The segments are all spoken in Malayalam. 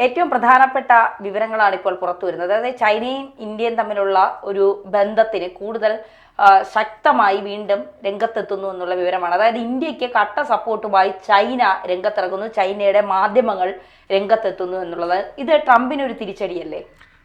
ഏറ്റവും പ്രധാനപ്പെട്ട വിവരങ്ങളാണ് ഇപ്പോൾ പുറത്തു വരുന്നത്. അതായത് ചൈനയും ഇന്ത്യയും തമ്മിലുള്ള ഒരു ബന്ധത്തിന് കൂടുതൽ ശക്തമായി വീണ്ടും രംഗത്തെത്തുന്നു എന്നുള്ള വിവരമാണ്. അതായത് ഇന്ത്യക്ക് കട്ട സപ്പോർട്ടുമായി ചൈന രംഗത്തിറങ്ങുന്നു, ചൈനയുടെ മാധ്യമങ്ങൾ രംഗത്തെത്തുന്നു എന്നുള്ളത്. ഇത് ട്രംപിനൊരു തിരിച്ചടിയല്ലേ?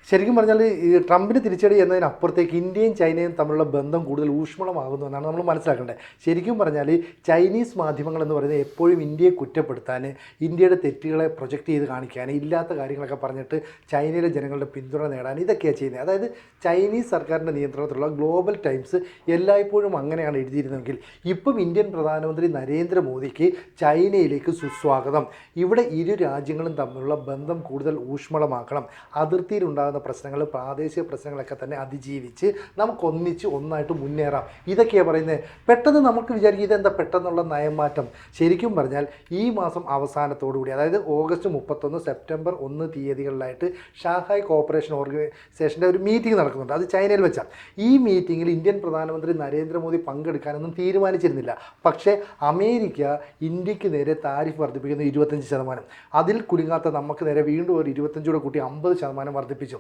ശരിക്കും പറഞ്ഞാൽ ഈ ട്രംപിന് തിരിച്ചടി എന്നതിനപ്പുറത്തേക്ക് ഇന്ത്യയും ചൈനയും തമ്മിലുള്ള ബന്ധം കൂടുതൽ ഊഷ്മളമാകുന്നു എന്നാണ് നമ്മൾ മനസ്സിലാക്കേണ്ടത്. ശരിക്കും പറഞ്ഞാൽ ചൈനീസ് മാധ്യമങ്ങൾ എന്ന് പറയുന്നത് എപ്പോഴും ഇന്ത്യയെ കുറ്റപ്പെടുത്താൻ, ഇന്ത്യയുടെ തെറ്റുകളെ പ്രൊജക്റ്റ് ചെയ്ത് കാണിക്കാൻ, ഇല്ലാത്ത കാര്യങ്ങളൊക്കെ പറഞ്ഞിട്ട് ചൈനയിലെ ജനങ്ങളുടെ പിന്തുണ നേടാൻ ഇതൊക്കെയാണ് ചെയ്യുന്നത്. അതായത് ചൈനീസ് സർക്കാരിൻ്റെ നിയന്ത്രണത്തിലുള്ള ഗ്ലോബൽ ടൈംസ് എല്ലായ്പ്പോഴും അങ്ങനെയാണ് എഴുതിയിരുന്നതെങ്കിൽ ഇപ്പം ഇന്ത്യൻ പ്രധാനമന്ത്രി നരേന്ദ്രമോദിക്ക് ചൈനയിലേക്ക് സുസ്വാഗതം, ഇവിടെ ഇരു രാജ്യങ്ങളും തമ്മിലുള്ള ബന്ധം കൂടുതൽ ഊഷ്മളമാക്കണം, അതിർത്തിയിലുണ്ടാകുന്ന പ്രശ്നങ്ങൾ, പ്രാദേശിക പ്രശ്നങ്ങളൊക്കെ തന്നെ അതിജീവിച്ച് നമുക്കൊന്നിച്ച് ഒന്നായിട്ട് മുന്നേറാം, ഇതൊക്കെയാണ് പറയുന്നത്. പെട്ടെന്ന് നമുക്ക് വിചാരിക്കും ഇതെന്താ പെട്ടെന്നുള്ള നയമാറ്റം. ശരിക്കും പറഞ്ഞാൽ ഈ മാസം അവസാനത്തോടുകൂടി, അതായത് ഓഗസ്റ്റ് 31 സെപ്റ്റംബർ 1 തീയതികളിലായിട്ട് ഷാങ്ഹായ് കോഓപ്പറേഷൻ ഓർഗനൈസേഷൻ്റെ ഒരു മീറ്റിംഗ് നടക്കുന്നുണ്ട്. അത് ചൈനയിൽ വെച്ചാണ്. ഈ മീറ്റിങ്ങിൽ ഇന്ത്യൻ പ്രധാനമന്ത്രി നരേന്ദ്രമോദി പങ്കെടുക്കാനൊന്നും തീരുമാനിച്ചിരുന്നില്ല. പക്ഷേ അമേരിക്ക ഇന്ത്യക്ക് നേരെ താരിഫ് വർദ്ധിപ്പിക്കുന്നത് 25%. അതിൽ കുലുങ്ങാത്ത നമുക്ക് നേരെ വീണ്ടും ഒരു 25 കൂടെ കൂട്ടി 50% വർദ്ധിപ്പിച്ചു.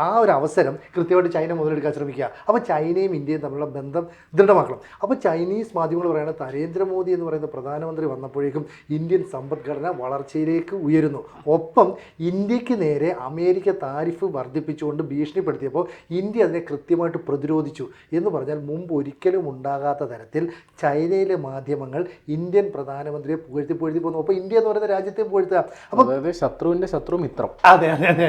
ആ ഒരു അവസരം കൃത്യമായിട്ട് ചൈന മുതലെടുക്കാൻ ശ്രമിക്കുക. അപ്പോൾ ചൈനയും ഇന്ത്യയും തമ്മിലുള്ള ബന്ധം ദൃഢമാക്കണം. അപ്പോൾ ചൈനീസ് മാധ്യമങ്ങൾ പറയുന്നത് നരേന്ദ്രമോദി എന്ന് പറയുന്ന പ്രധാനമന്ത്രി വന്നപ്പോഴേക്കും ഇന്ത്യൻ സമ്പദ്ഘടന വളർച്ചയിലേക്ക് ഉയരുന്നു. ഒപ്പം ഇന്ത്യക്ക് നേരെ അമേരിക്ക താരിഫ് വർദ്ധിപ്പിച്ചുകൊണ്ട് ഭീഷണിപ്പെടുത്തിയപ്പോൾ ഇന്ത്യ അതിനെ കൃത്യമായിട്ട് പ്രതിരോധിച്ചു എന്ന് പറഞ്ഞാൽ മുമ്പ് ഒരിക്കലും ഉണ്ടാകാത്ത തരത്തിൽ ചൈനയിലെ മാധ്യമങ്ങൾ ഇന്ത്യൻ പ്രധാനമന്ത്രിയെ പുകഴ്ത്തി പോകുന്നു. അപ്പോൾ ഇന്ത്യ എന്ന് പറയുന്ന രാജ്യത്തെ പുകഴ്ത്തുക. അപ്പോൾ ശത്രുവിൻ്റെ ശത്രു മിത്രം. അതെ അതെ അതെ,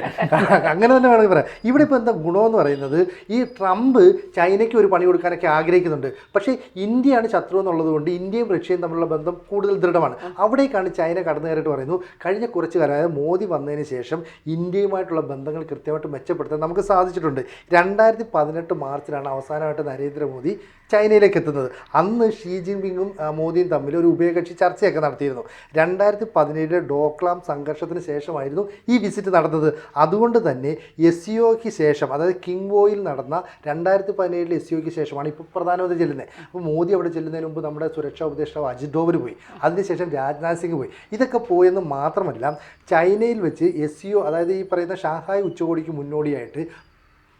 അങ്ങനെ തന്നെ വേണമെങ്കിൽ പറയാം. ഇവിടെ ഇപ്പോൾ എന്താ ഗുണമെന്ന് പറയുന്നത്, ഈ ട്രംപ് ചൈനയ്ക്ക് ഒരു പണി കൊടുക്കാനൊക്കെ ആഗ്രഹിക്കുന്നുണ്ട്. പക്ഷേ ഇന്ത്യയാണ് ശത്രു എന്നുള്ളത് കൊണ്ട് ഇന്ത്യയും റഷ്യയും തമ്മിലുള്ള ബന്ധം കൂടുതൽ ദൃഢമാണ്. അവിടേക്കാണ് ചൈന കടന്നു കയറിയിട്ട് പറയുന്നു കഴിഞ്ഞ കുറച്ച് കാലം, അതായത് മോദി വന്നതിന് ശേഷം ഇന്ത്യയുമായിട്ടുള്ള ബന്ധങ്ങൾ കൃത്യമായിട്ട് മെച്ചപ്പെടുത്താൻ നമുക്ക് സാധിച്ചിട്ടുണ്ട്. 2018 മാർച്ചിലാണ് അവസാനമായിട്ട് നരേന്ദ്രമോദി ചൈനയിലേക്ക് എത്തുന്നത്. അന്ന് ഷീ ജിൻപിങ്ങും മോദിയും തമ്മിൽ ഒരു ഉഭയകക്ഷി ചർച്ചയൊക്കെ നടത്തിയിരുന്നു. 2017 ഡോക്ലാം സംഘർഷത്തിന് ശേഷമായിരുന്നു ഈ വിസിറ്റ് നടന്നത്. അതുകൊണ്ട് തന്നെ SCOയ്ക്ക് ശേഷം, അതായത് കിങ്വോയിൽ നടന്ന 2017 SCOയ്ക്ക് ശേഷമാണ് ഇപ്പോൾ പ്രധാനമന്ത്രി ചെല്ലുന്നത്. അപ്പോൾ മോദി അവിടെ ചെല്ലുന്നതിന് മുമ്പ് നമ്മുടെ സുരക്ഷാ ഉപദേഷ്ടാവ് അജിത് ഡോവൽ പോയി, അതിനുശേഷം രാജ്നാഥ് സിംഗ് പോയി. ഇതൊക്കെ പോയെന്ന് മാത്രമല്ല ചൈനയിൽ വെച്ച് SCO, അതായത് ഈ പറയുന്ന ഷാങ്ഹായ് ഉച്ചകോടിക്ക് മുന്നോടിയായിട്ട്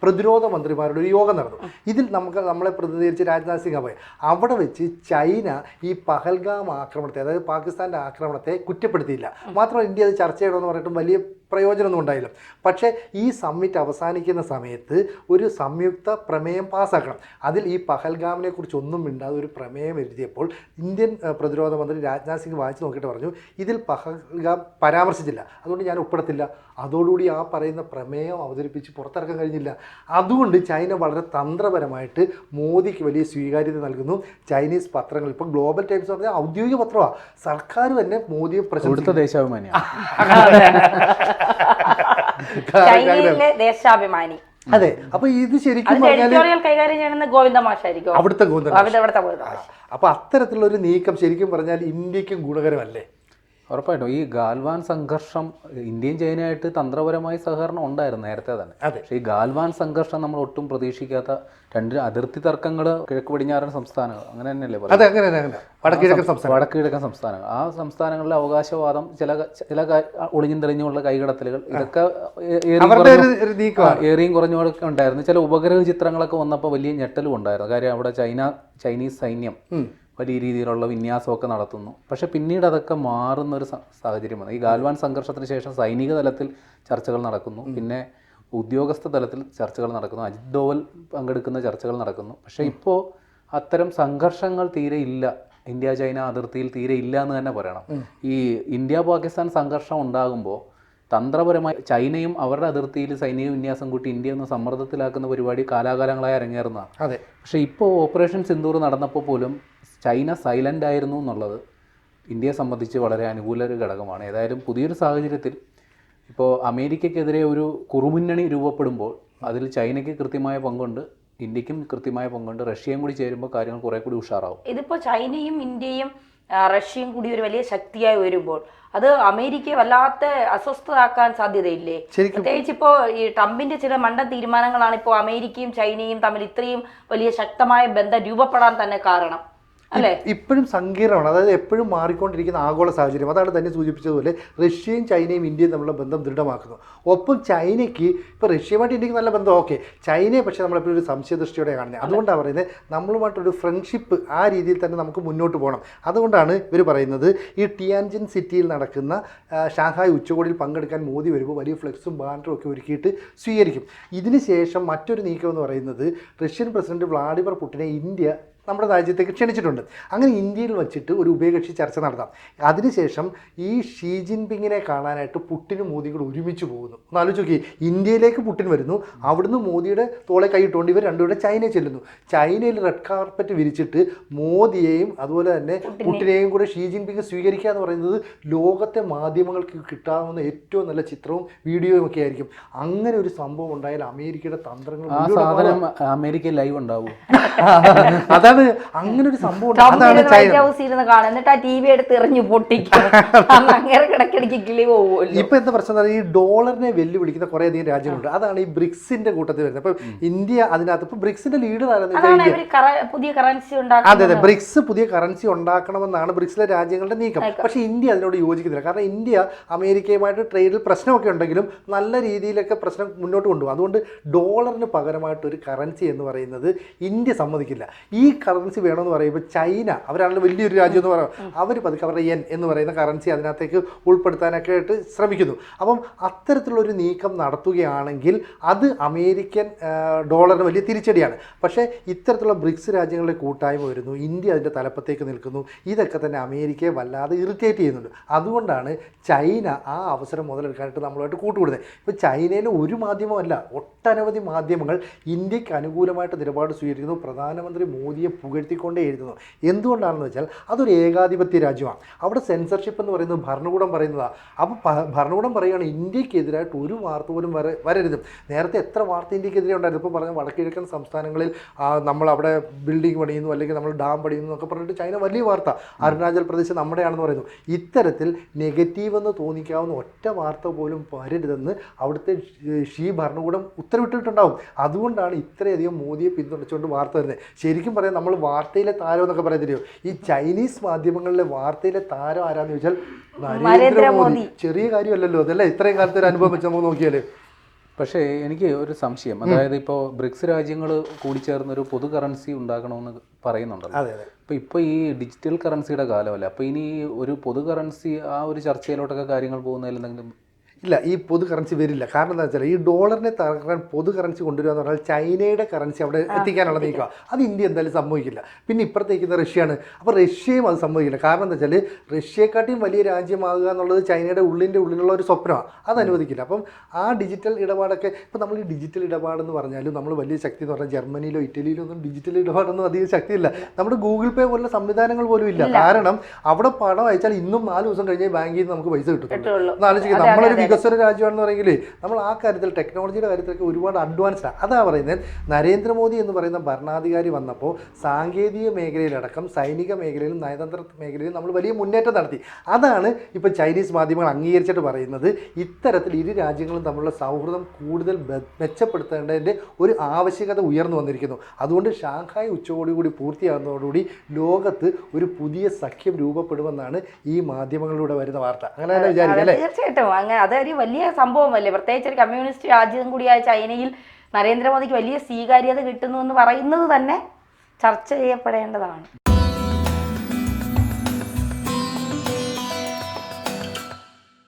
പ്രതിരോധ മന്ത്രിമാരുടെ ഒരു യോഗം നടന്നു. ഇതിൽ നമ്മളെ പ്രതിനിധീകരിച്ച് രാജ്നാഥ് സിംഗ് പോയി. അവിടെ വെച്ച് ചൈന ഈ പഹൽഗാം ആക്രമണത്തെ, അതായത് പാകിസ്ഥാൻ്റെ ആക്രമണത്തെ കുറ്റപ്പെടുത്തിയില്ല. മാത്രമല്ല ഇന്ത്യ അത് ചർച്ച ചെയ്യണമെന്ന് പറഞ്ഞിട്ടും വലിയ പ്രയോജനമൊന്നും ഉണ്ടായില്ല. പക്ഷേ ഈ സമ്മിറ്റ് അവസാനിക്കുന്ന സമയത്ത് ഒരു സംയുക്ത പ്രമേയം പാസ്സാക്കണം. അതിൽ ഈ പഹൽഗാമിനെ കുറിച്ചൊന്നും മിണ്ടാതെ ഒരു പ്രമേയം എഴുതിയപ്പോൾ ഇന്ത്യൻ പ്രതിരോധ മന്ത്രി രാജ്നാഥ് സിംഗ് വായിച്ച് നോക്കിയിട്ട് പറഞ്ഞു ഇതിൽ പഹൽഗാം പരാമർശിച്ചില്ല, അതുകൊണ്ട് ഞാൻ ഒപ്പിടത്തില്ല. അതോടുകൂടി ആ പറയുന്ന പ്രമേയം അവതരിപ്പിച്ച് പുറത്തിറക്കാൻ കഴിഞ്ഞില്ല. അതുകൊണ്ട് ചൈന വളരെ തന്ത്രപരമായിട്ട് മോദിക്ക് വലിയ സ്വീകാര്യത നൽകുന്നു. ചൈനീസ് പത്രങ്ങൾ, ഇപ്പോൾ ഗ്ലോബൽ ടൈംസ് പറഞ്ഞാൽ ഔദ്യോഗിക പത്രമാണ്, സർക്കാർ തന്നെ മോദിയെ പ്രശംസിച്ച ദേശാഭിമാനിയാണ്. ദേശാഭിമാനി. അതെ. അപ്പൊ ഇത് ശരിക്കും കൈകാര്യം ചെയ്യുന്ന ഗോവിന്ദമാഷായിരിക്കും, അവിടുത്തെ ഗോവിന്ദമാഷ്. അപ്പൊ അത്തരത്തിലുള്ള ഒരു നീക്കം ശരിക്കും പറഞ്ഞാൽ ഇന്ത്യക്കും ഗുണകരമല്ലേ? ഉറപ്പായിട്ടും. ഈ ഗാൽവാൻ സംഘർഷം ഇന്ത്യയും ചൈനയായിട്ട് തന്ത്രപരമായി സഹകരണം ഉണ്ടായിരുന്നു നേരത്തെ തന്നെ. പക്ഷേ ഈ ഗാൽവാൻ സംഘർഷം നമ്മൾ ഒട്ടും പ്രതീക്ഷിക്കാത്ത രണ്ട് അതിർത്തി തർക്കങ്ങൾ, കിഴക്ക് പടിഞ്ഞാറൻ സംസ്ഥാനങ്ങൾ, അങ്ങനെ തന്നെയല്ലേ പറയുന്നത്, വടക്ക് കിഴക്കൻ സംസ്ഥാനങ്ങൾ, ആ സംസ്ഥാനങ്ങളിലെ അവകാശവാദം, ചില ഒളിഞ്ഞും തെളിഞ്ഞുമുള്ള കൈകടത്തലുകൾ, ഇതൊക്കെ ഏറിയും കുറഞ്ഞുമൊക്കെ ഉണ്ടായിരുന്നു. ചില ഉപഗ്രഹ ചിത്രങ്ങളൊക്കെ വന്നപ്പോൾ വലിയ ഞെട്ടലും ഉണ്ടായിരുന്നു. കാര്യം അവിടെ ചൈനീസ് സൈന്യം വലിയ രീതിയിലുള്ള വിന്യാസമൊക്കെ നടത്തുന്നു. പക്ഷേ പിന്നീട് അതൊക്കെ മാറുന്ന ഒരു സാഹചര്യമാണ്. ഈ ഗാൽവാൻ സംഘർഷത്തിന് ശേഷം സൈനിക തലത്തിൽ ചർച്ചകൾ നടക്കുന്നു, പിന്നെ ഉദ്യോഗസ്ഥ തലത്തിൽ ചർച്ചകൾ നടക്കുന്നു, അജിത് ഡോവൽ പങ്കെടുക്കുന്ന ചർച്ചകൾ നടക്കുന്നു. പക്ഷേ ഇപ്പോൾ അത്തരം സംഘർഷങ്ങൾ തീരെ ഇല്ല, ഇന്ത്യ ചൈന അതിർത്തിയിൽ തീരെ ഇല്ല എന്ന് തന്നെ പറയണം. ഈ ഇന്ത്യ പാകിസ്ഥാൻ സംഘർഷം ഉണ്ടാകുമ്പോൾ തന്ത്രപരമായി ചൈനയും അവരുടെ അതിർത്തിയിൽ സൈനിക വിന്യാസം കൂട്ടി ഇന്ത്യ ഒന്ന് സമ്മർദ്ദത്തിലാക്കുന്ന പരിപാടി കാലാകാലങ്ങളായി അരങ്ങേറുന്നതാണ്. പക്ഷേ ഇപ്പോൾ ഓപ്പറേഷൻ സിന്ദൂർ നടന്നപ്പോൾ പോലും ചൈന സൈലൻ്റ് ആയിരുന്നു എന്നുള്ളത് ഇന്ത്യയെ സംബന്ധിച്ച് വളരെ അനുകൂല ഒരു ഘടകമാണ്. ഏതായാലും പുതിയൊരു സാഹചര്യത്തിൽ ഇപ്പോൾ അമേരിക്കയ്ക്കെതിരെ ഒരു കുറുമുന്നണി രൂപപ്പെടുമ്പോൾ അതിൽ ചൈനയ്ക്ക് കൃത്യമായ പങ്കുണ്ട്, ഇന്ത്യക്കും കൃത്യമായ പങ്കുണ്ട്. റഷ്യയും കൂടി ചേരുമ്പോൾ കാര്യങ്ങൾ കുറെ കൂടി ഉഷാറാവും. ഇതിപ്പോൾ ചൈനയും ഇന്ത്യയും റഷ്യയും കൂടി ഒരു വലിയ ശക്തിയായി വരുമ്പോൾ അത് അമേരിക്കയെ വല്ലാത്ത അസ്വസ്ഥതാക്കാൻ സാധ്യതയില്ലേ? പ്രത്യേകിച്ച് ഇപ്പോൾ ഈ ട്രംപിന്റെ ചില മണ്ടൻ തീരുമാനങ്ങളാണ് ഇപ്പോൾ അമേരിക്കയും ചൈനയും തമ്മിൽ ഇത്രയും വലിയ ശക്തമായ ബന്ധം രൂപപ്പെടാൻ തന്നെ കാരണം. ഇപ്പോഴും സങ്കീർണമാണ്. അതായത് എപ്പോഴും മാറിക്കൊണ്ടിരിക്കുന്ന ആഗോള സാഹചര്യം. അതാണ് തന്നെ സൂചിപ്പിച്ചതുപോലെ റഷ്യയും ചൈനയും ഇന്ത്യയും തമ്മിലുള്ള ബന്ധം ദൃഢമാക്കുന്നു. ഒപ്പം ചൈനയ്ക്ക് ഇപ്പോൾ റഷ്യയുമായിട്ട് ഇന്ത്യക്ക് നല്ല ബന്ധം, ഓക്കെ, ചൈനയെ പക്ഷേ നമ്മളെപ്പോഴും ഒരു സംശയദൃഷ്ടിയോടെ കാണുന്നത്. അതുകൊണ്ടാണ് പറയുന്നത് നമ്മളുമായിട്ടൊരു ഫ്രണ്ട്ഷിപ്പ് ആ രീതിയിൽ തന്നെ നമുക്ക് മുന്നോട്ട് പോകണം. അതുകൊണ്ടാണ് ഇവർ പറയുന്നത് ഈ ടിയാൻജിൻ സിറ്റിയിൽ നടക്കുന്ന ഷാങ്ഹായ് ഉച്ചകോടിയിൽ പങ്കെടുക്കാൻ മോദി വരുമ്പോൾ വലിയ ഫ്ലെക്സും ബാനറും ഒക്കെ ഒരുക്കിയിട്ട് സ്വീകരിക്കും. ഇതിന് ശേഷം മറ്റൊരു നീക്കം എന്ന് പറയുന്നത് റഷ്യൻ പ്രസിഡന്റ് വ്ളാഡിമിർ പുടിനെ ഇന്ത്യ നമ്മുടെ രാജ്യത്തേക്ക് ക്ഷണിച്ചിട്ടുണ്ട്. അങ്ങനെ ഇന്ത്യയിൽ വച്ചിട്ട് ഒരു ഉഭയകക്ഷി ചർച്ച നടത്താം. അതിനുശേഷം ഈ ഷീ ജിൻപിങ്ങിനെ കാണാനായിട്ട് പുടിനും മോദിയും കൂടെ ഒരുമിച്ച് പോകുന്നു. ഒന്ന് ആലോചിച്ച് നോക്കി, ഇന്ത്യയിലേക്ക് പുടിൻ വരുന്നു, അവിടുന്ന് മോദിയുടെ തോളെ കൈയിട്ടുകൊണ്ട് ഇവർ രണ്ടുപേരും ചൈനയിൽ ചെല്ലുന്നു. ചൈനയിൽ റെഡ് കാർപ്പറ്റ് വിരിച്ചിട്ട് മോദിയെയും അതുപോലെ തന്നെ പുടിനെയും കൂടെ ഷീ ജിൻപിങ് സ്വീകരിക്കുക എന്ന് പറയുന്നത് ലോകത്തെ മാധ്യമങ്ങൾക്ക് കിട്ടാവുന്ന ഏറ്റവും നല്ല ചിത്രവും വീഡിയോയും ഒക്കെ ആയിരിക്കും. അങ്ങനെ ഒരു സംഭവം ഉണ്ടായാൽ അമേരിക്കയുടെ തന്ത്രങ്ങൾ അമേരിക്ക ലൈവ് ഉണ്ടാവും. അതാണ് അങ്ങനെ ഒരു സംഭവം. എന്നിട്ട് ആ ടി വി എടുത്ത് എറിഞ്ഞു പൊട്ടിക്കും. അങ്ങനെ കിടക്കിടയ്ക്ക് കിളി പോകുമല്ലോ. ഇപ്പൊ എന്താ പ്രശ്നം, ഈ ഡോളറിനെ വെല്ലുവിളിക്കുന്ന കുറെ അധികം രാജ്യങ്ങളുണ്ട്. അതാണ് ഈ ബ്രിക്സിന്റെ കൂട്ടത്തിൽ വരുന്നത്. അപ്പൊ ഇന്ത്യ അതിനകത്ത് ഇപ്പൊ ബ്രിക്സിന്റെ ലീഡർ പുതിയ കറൻസി അതെ അതെ, ബ്രിക്സ് പുതിയ കറൻസി ഉണ്ടാക്കണമെന്നാണ് ബ്രിക്സിലെ രാജ്യങ്ങളുടെ നീക്കം. പക്ഷെ ഇന്ത്യ അതിനോട് യോജിക്കുന്നില്ല. കാരണം ഇന്ത്യ അമേരിക്കയുമായിട്ട് ട്രേഡിൽ പ്രശ്നമൊക്കെ ഉണ്ടെങ്കിലും നല്ല രീതിയിലൊക്കെ പ്രശ്നം മുന്നോട്ട് കൊണ്ടുപോകും. അതുകൊണ്ട് ഡോളറിന് പകരമായിട്ട് ഒരു കറൻസി എന്ന് പറയുന്നത് ഇന്ത്യ സമ്മതിക്കില്ല. ഈ കറൻസി വേണമെന്ന് പറയുമ്പോൾ ചൈന, അവരാണല്ലോ വലിയൊരു രാജ്യം എന്ന് പറയുന്നത്, അവർ പതുക്കെ അവരുടെ യെൻ എന്ന് പറയുന്ന കറൻസി അതിനകത്തേക്ക് ഉൾപ്പെടുത്താനൊക്കെ ആയിട്ട് ശ്രമിക്കുന്നു. അപ്പം അത്തരത്തിലുള്ളൊരു നീക്കം നടത്തുകയാണെങ്കിൽ അത് അമേരിക്കൻ ഡോളറിന് വലിയ തിരിച്ചടിയാണ്. പക്ഷേ ഇത്തരത്തിലുള്ള ബ്രിക്സ് രാജ്യങ്ങളുടെ കൂട്ടായ്മ വരുന്നു, ഇന്ത്യ അതിൻ്റെ തലപ്പത്തേക്ക് നിൽക്കുന്നു. ഇതൊക്കെ തന്നെ അമേരിക്കയെ വല്ലാതെ ഇറിറ്റേറ്റ് ചെയ്യുന്നുണ്ട്. അതുകൊണ്ടാണ് ചൈന ആ അവസരം മുതലെടുക്കാനായിട്ട് നമ്മളുമായിട്ട് കൂട്ടുകൂടുന്നത്. ഇപ്പോൾ ചൈനയിലെ ഒരു മാധ്യമമല്ല, ഒട്ടനവധി മാധ്യമങ്ങൾ ഇന്ത്യക്ക് അനുകൂലമായിട്ട് നിലപാട് സ്വീകരിക്കുന്നു. പ്രധാനമന്ത്രി മോദിയെ പുകഴ്ത്തിക്കൊണ്ടേ എഴുതുന്നു. എന്തുകൊണ്ടാണെന്ന് വെച്ചാൽ അതൊരു ഏകാധിപത്യ രാജ്യമാണ്. അവിടെ സെൻസർഷിപ്പ് എന്ന് പറയുന്നത് ഭരണകൂടം പറയുന്നതാണ്. അപ്പോൾ ഭരണകൂടം പറയുകയാണ് ഇന്ത്യക്കെതിരായിട്ട് ഒരു വാർത്ത പോലും വരരുത്. നേരത്തെ എത്ര വാർത്ത ഇന്ത്യക്കെതിരെ ഉണ്ടായിരുന്നു. ഇപ്പോൾ പറഞ്ഞ വടക്കിഴക്കൻ സംസ്ഥാനങ്ങളിൽ നമ്മളവിടെ ബിൽഡിംഗ് പണിയുന്നു, അല്ലെങ്കിൽ നമ്മൾ ഡാം പണിയുന്നു എന്നൊക്കെ പറഞ്ഞിട്ട് ചൈന വലിയ വാർത്ത, അരുണാചൽ പ്രദേശ് നമ്മുടെയാണെന്ന് പറയുന്നു. ഇത്തരത്തിൽ നെഗറ്റീവ് എന്ന് തോന്നിക്കാവുന്ന ഒറ്റ വാർത്ത പോലും വരരുതെന്ന് അവിടുത്തെ ഷീ ഭരണകൂടം ഉത്തരവിട്ടിട്ടുണ്ടാവും. അതുകൊണ്ടാണ് ഇത്രയധികം മോദിയെ പിന്തുണച്ചുകൊണ്ട് വാർത്ത വരുന്നത്. ശരിക്കും പറയാം, നമ്മൾ വാർത്തയിലെ താരം എന്നൊക്കെ പറയത്തില്ലയോ, ഈ ചൈനീസ് മാധ്യമങ്ങളിലെ വാർത്തയിലെ താരം ആരാന്ന് ചോദിച്ചാൽ നരേന്ദ്രമോദി. ചെറിയ കാര്യമല്ലല്ലോ അതല്ലേ, ഇത്രയും കാലത്തെ ഒരു അനുഭവം വെച്ച് നമുക്ക് നോക്കിയാല്. പക്ഷേ എനിക്ക് ഒരു സംശയം, അതായത് ഇപ്പോൾ ബ്രിക്സ് രാജ്യങ്ങൾ കൂടിച്ചേർന്ന് ഒരു പൊതു കറൻസി ഉണ്ടാക്കണമെന്ന് പറയുന്നുണ്ടല്ലോ. ഇപ്പോൾ ഈ ഡിജിറ്റൽ കറൻസിയുടെ കാലമല്ല, അപ്പോൾ ഇനി ഒരു പൊതു കറൻസി ആ ഒരു ചർച്ചയിലോട്ടൊക്കെ കാര്യങ്ങൾ പോകുന്നതിൽ എന്തെങ്കിലും ഇല്ല, ഈ പൊതു കറൻസി വരില്ല. കാരണം എന്താ വെച്ചാൽ ഈ ഡോളറിനെ തകർക്കാൻ പൊതു കറൻസി കൊണ്ടുവരിക എന്ന് പറഞ്ഞാൽ ചൈനയുടെ കറൻസി അവിടെ എത്തിക്കാനുള്ള നീക്കുക. അത് ഇന്ത്യ എന്തായാലും സമ്മതിക്കില്ല. പിന്നെ ഇപ്പുറത്തേക്കുന്ന റഷ്യയാണ്. അപ്പോൾ റഷ്യയും അത് സമ്മതിക്കില്ല. കാരണം എന്താ വെച്ചാൽ റഷ്യയെക്കാട്ടിയും വലിയ രാജ്യമാകുക എന്നുള്ളത് ചൈനയുടെ ഉള്ളിലുള്ള ഒരു സ്വപ്നമാണ്. അത് അനുവദിക്കില്ല. അപ്പം ആ ഡിജിറ്റൽ ഇടപാടൊക്കെ ഇപ്പോൾ നമ്മൾ ഈ ഡിജിറ്റൽ ഇടപാടെന്ന് പറഞ്ഞാലും നമ്മൾ വലിയ ശക്തി എന്ന് പറഞ്ഞാൽ ജർമ്മനിയിലോ ഇറ്റലിയിലോ ഒന്നും ഡിജിറ്റൽ ഇടപാടൊന്നും അധികം ശക്തിയില്ല. നമ്മുടെ ഗൂഗിൾ പേ പോലുള്ള സംവിധാനങ്ങൾ പോലും ഇല്ല. കാരണം അവിടെ പണം അയച്ചാൽ ഇന്നും 4 ദിവസം കഴിഞ്ഞ് ബാങ്കിൽ നിന്ന് നമുക്ക് പൈസ കിട്ടും. ആലോചിക്കുക, നമ്മളൊരു വികസന രാജ്യമാണെന്ന് പറയുമെങ്കിൽ നമ്മൾ ആ കാര്യത്തിൽ ടെക്നോളജിയുടെ കാര്യത്തിലൊക്കെ ഒരുപാട് അഡ്വാൻസ്ഡാണ്. അതാ പറയുന്നത് നരേന്ദ്രമോദി എന്ന് പറയുന്ന ഭരണാധികാരി വന്നപ്പോൾ സാങ്കേതിക മേഖലയിലടക്കം സൈനിക മേഖലയിലും നയതന്ത്ര മേഖലയിലും നമ്മൾ വലിയ മുന്നേറ്റം നടത്തി. അതാണ് ഇപ്പോൾ ചൈനീസ് മാധ്യമങ്ങൾ അംഗീകരിച്ചിട്ട് പറയുന്നത്. ഇത്തരത്തിൽ ഇരു രാജ്യങ്ങളും തമ്മിലുള്ള സൗഹൃദം കൂടുതൽ മെച്ചപ്പെടുത്തേണ്ടതിൻ്റെ ഒരു ആവശ്യകത ഉയർന്നു വന്നിരിക്കുന്നു. അതുകൊണ്ട് ഷാങ്ഹായ് ഉച്ചകോടി കൂടി പൂർത്തിയാകുന്നതോടുകൂടി ലോകത്ത് ഒരു പുതിയ സഖ്യം രൂപപ്പെടുമെന്നാണ് ഈ മാധ്യമങ്ങളിലൂടെ വരുന്ന വാർത്ത. അങ്ങനെ തന്നെ വിചാരിക്കും അല്ലേ? തീർച്ചയായിട്ടും. അങ്ങനെ അതൊരു വലിയ സംഭവമല്ലേ. പ്രത്യേകിച്ച് ഒരു കമ്മ്യൂണിസ്റ്റ് രാജ്യം കൂടിയായ ചൈനയിൽ നരേന്ദ്രമോദിക്ക് വലിയ സ്വീകാര്യത കിട്ടുന്നു എന്ന് പറയുന്നത് തന്നെ ചർച്ച ചെയ്യപ്പെടേണ്ടതാണ്.